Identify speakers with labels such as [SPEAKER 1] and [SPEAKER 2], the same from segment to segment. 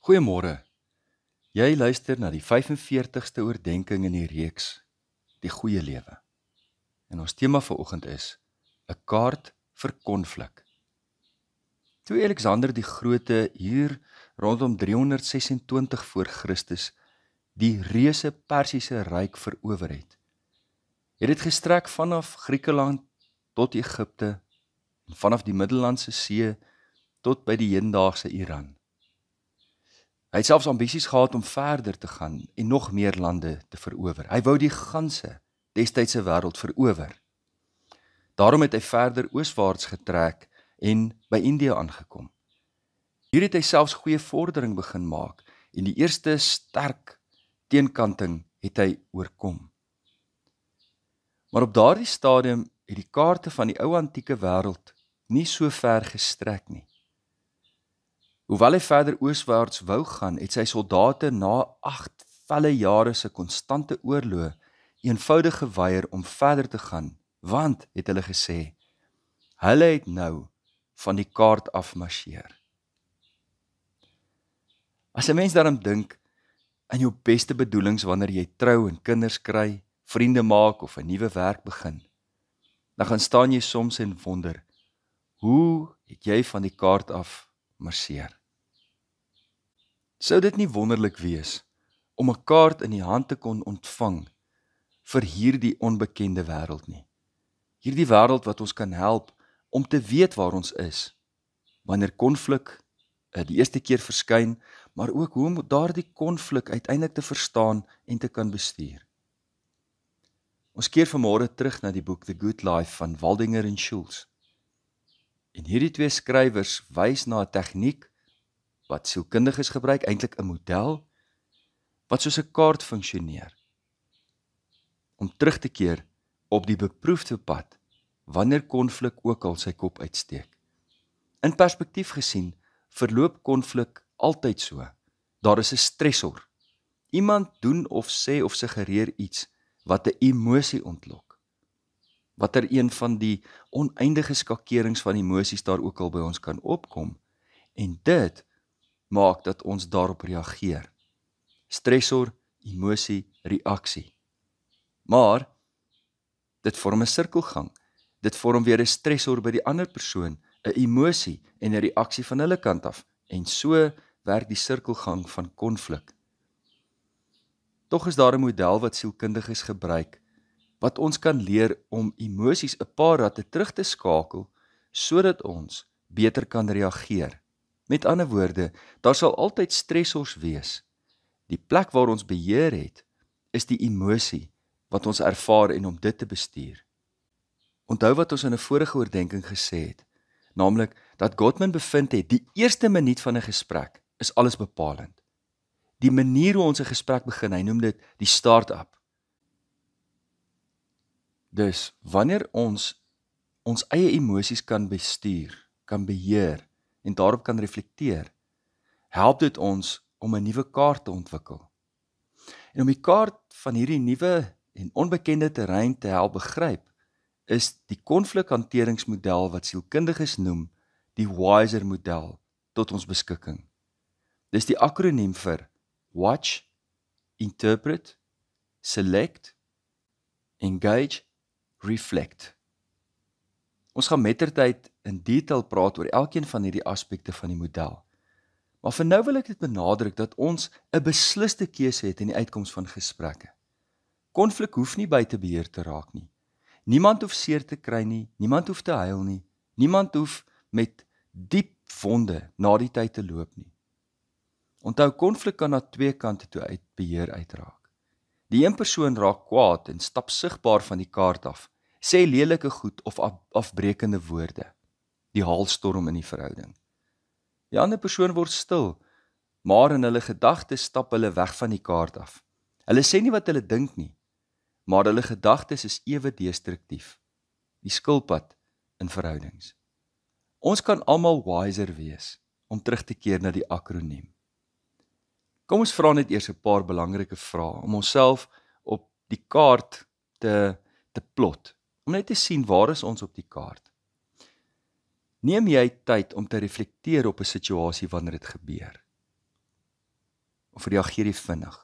[SPEAKER 1] Goeiemôre. Jy luister na die 45ste oordeenking in die reeks Die Goeie Lewe. En ons tema vanoggend is 'n kaart vir konflik. Toe Alexander die Grote hier rondom 326 voor Christus die reuse Persiese ryk verower het dit gestrek vanaf Griekeland tot Egipte en vanaf die Middellandse See tot by die hedendaagse Iran. Hy het selfs ambisies gehad om verder te gaan en nog meer lande te verower. Hy wou die ganse destydse wêreld verower. Daarom het hy verder ooswaarts getrek en by Indië aangekom. Hier het hy selfs goeie vordering begin maak en die eerste sterk teenkanting het hy oorkom. Maar op daardie stadium het die kaarte van die ou antieke wêreld nie so ver gestrek nie. Hoewel hy verder ooswaarts wou gaan, het sy soldate na 8 felle jare se konstante oorlog eenvoudig geweier om verder te gaan, want, het hulle gesê, hulle het nou van die kaart af marcheer. As 'n mens daaraan dink aan jou beste bedoelings wanneer jy trou en kinders kry, vriende maak of 'n nuwe werk begin, dan gaan staan jy soms en wonder, hoe het jy van die kaart af marcheer? Sou dit nie wonderlik wees om 'n kaart in die hand te kon ontvang vir hierdie onbekende wêreld nie? Hierdie wêreld wat ons kan help om te weet waar ons is, wanneer konflik die eerste keer verskyn, maar ook hoe om daardie konflik uiteindelik te verstaan en te kan bestuur. Ons keer vanmôre terug na die boek The Good Life van Waldinger en Schultz. En hierdie twee skrywers wys na 'n tegniek wat sielkundiges gebruik, eintlik 'n model, wat soos 'n kaart funksioneer, om terug te keer op die beproefde pad, wanneer konflik ook al sy kop uitsteek. In perspektief gesien, verloop konflik altyd so. Daar is 'n stressor. Iemand doen of sê of suggereer iets, wat 'n emosie ontlok. Watter een van die oneindige skakerings van emosies daar ook al by ons kan opkom, en dit maak dat ons daarop reageer. Stressor, emosie, reaksie. Maar, dit vorm 'n sirkelgang. Dit vorm weer 'n stressor by die ander persoon, 'n emosie en 'n reaksie van hulle kant af. En so werk die sirkelgang van konflik. Tog is daar 'n model wat sielkundiges gebruik, wat ons kan leer om emosies 'n paar ratte terug te skakel, sodat ons beter kan reageer. Met ander woorde, daar sal altyd stressors wees. Die plek waar ons beheer het, is die emosie wat ons ervaar en om dit te bestuur. Onthou wat ons in 'n vorige oordeenking gesê het, naamlik dat Gottman bevind het, die eerste minuut van 'n gesprek is alles bepalend. Die manier hoe ons 'n gesprek begin, hy noem dit die start-up. Dus, wanneer ons eie emosies kan bestuur, kan beheer, en daarop kan reflekteer, help dit ons om 'n nuwe kaart te ontwikkel. En om die kaart van hierdie nuwe en onbekende terrein te help begryp, is die konflikhanteringsmodel wat sielkundiges noem die WISER model tot ons beskikking. Dis die akroniem vir Watch, Interpret, Select, Engage, Reflect. Ons gaan mettertyd in detail praat oor elkeen van hierdie aspekte van die model. Maar vir nou wil ek dit benadruk dat ons 'n besliste keuse het in die uitkoms van gesprekke. Konflik hoef nie buite beheer te raak nie. Niemand hoef seer te kry nie, niemand hoef te huil nie, niemand hoef met diep wonde na die tyd te loop nie. Onthou, konflik kan na twee kante toe uit beheer uitraak. Die een persoon raak kwaad en stap sigbaar van die kaart af, sê lelike goed of afbrekende woorde, die haalstorm in die verhouding. Die ander persoon word stil, maar in hulle gedagtes stap hulle weg van die kaart af. Hulle sê nie wat hulle dink nie, maar hulle gedagtes is ewe destruktief, die skilpad in verhoudings. Ons kan almal wiser wees, om terug te keer na die akroniem. Kom ons vra net eers 'n paar belangrike vrae, om onsself op die kaart te plot, om net te sien waar is ons op die kaart. Neem jy tyd om te reflekteer op 'n situasie wanneer dit gebeur? of reageer jy vinnig?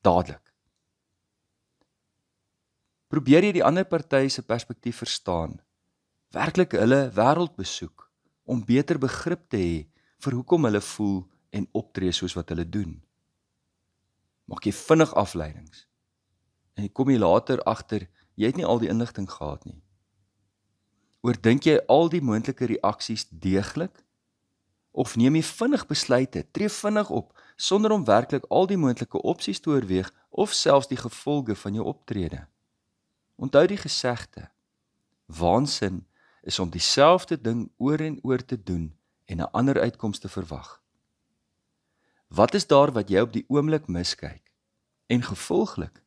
[SPEAKER 1] Dadelik. Probeer jy die ander party se perspektief verstaan, werklik hulle wêreld besoek, om beter begrip te hê vir hoekom hulle voel en optree soos wat hulle doen. Maak jy vinnig afleidings, en kom jy later agter, jy het nie al die inligting gehad nie. Oordink jy al die moontlike reaksies deeglik? Of neem jy vinnig besluite, tree vinnig op, sonder om werklik al die moontlike opsies te oorweeg, of selfs die gevolge van jou optrede? Onthou die gesegde, waansin is om dieselfde ding oor en oor te doen en 'n ander uitkoms te verwag. Wat is daar wat jy op die oomblik miskyk? En gevolglik,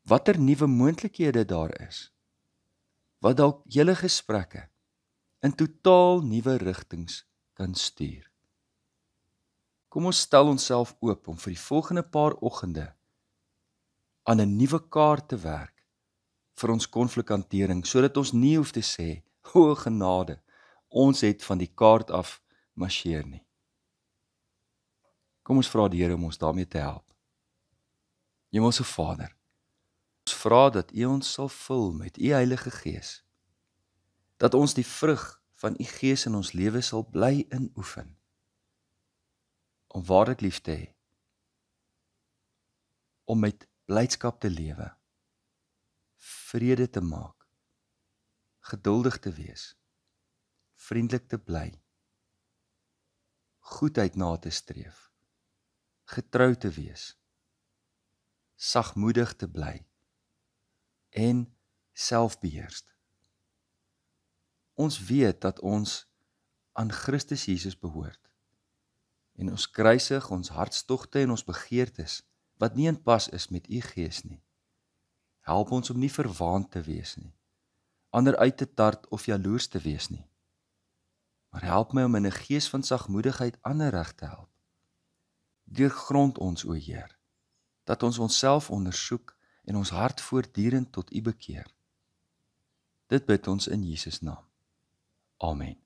[SPEAKER 1] watter nuwe moontlikhede daar is? Wat dalk julle gesprekke in totaal nuwe rigtings kan stuur. Kom ons stel onsself oop om vir die volgende paar oggende aan 'n nuwe kaart te werk vir ons konflikhantering, sodat ons nie hoef te sê, o genade, ons het van die kaart af marcheer nie. Kom ons vra die Here om ons daarmee te help. Hemelse Vader, ons vra dat U ons sal vul met U Heilige Gees, dat ons die vrug van U Gees in ons lewe sal bly inoefen, om waarlik lief te hê, om met blydskap te lewe, vrede te maak, geduldig te wees, vriendelik te bly, goedheid na te streef, getrou te wees, sagmoedig te bly en selfbeheerst. Ons weet dat ons aan Christus Jesus behoort en ons kruisig ons hartstogte en ons begeertes wat nie in pas is met U Gees nie. Help ons om nie verwaand te wees nie, ander uit te tart of jaloers te wees nie, maar help my om in 'n gees van sagmoedigheid ander reg te help. Deurgrond ons, o Heer, dat ons onsself ondersoek en ons hart voortdurend tot U bekeer. Dit bid ons in Jesus naam. Amen.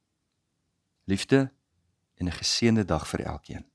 [SPEAKER 1] Liefde en 'n geseënde dag vir elkeen.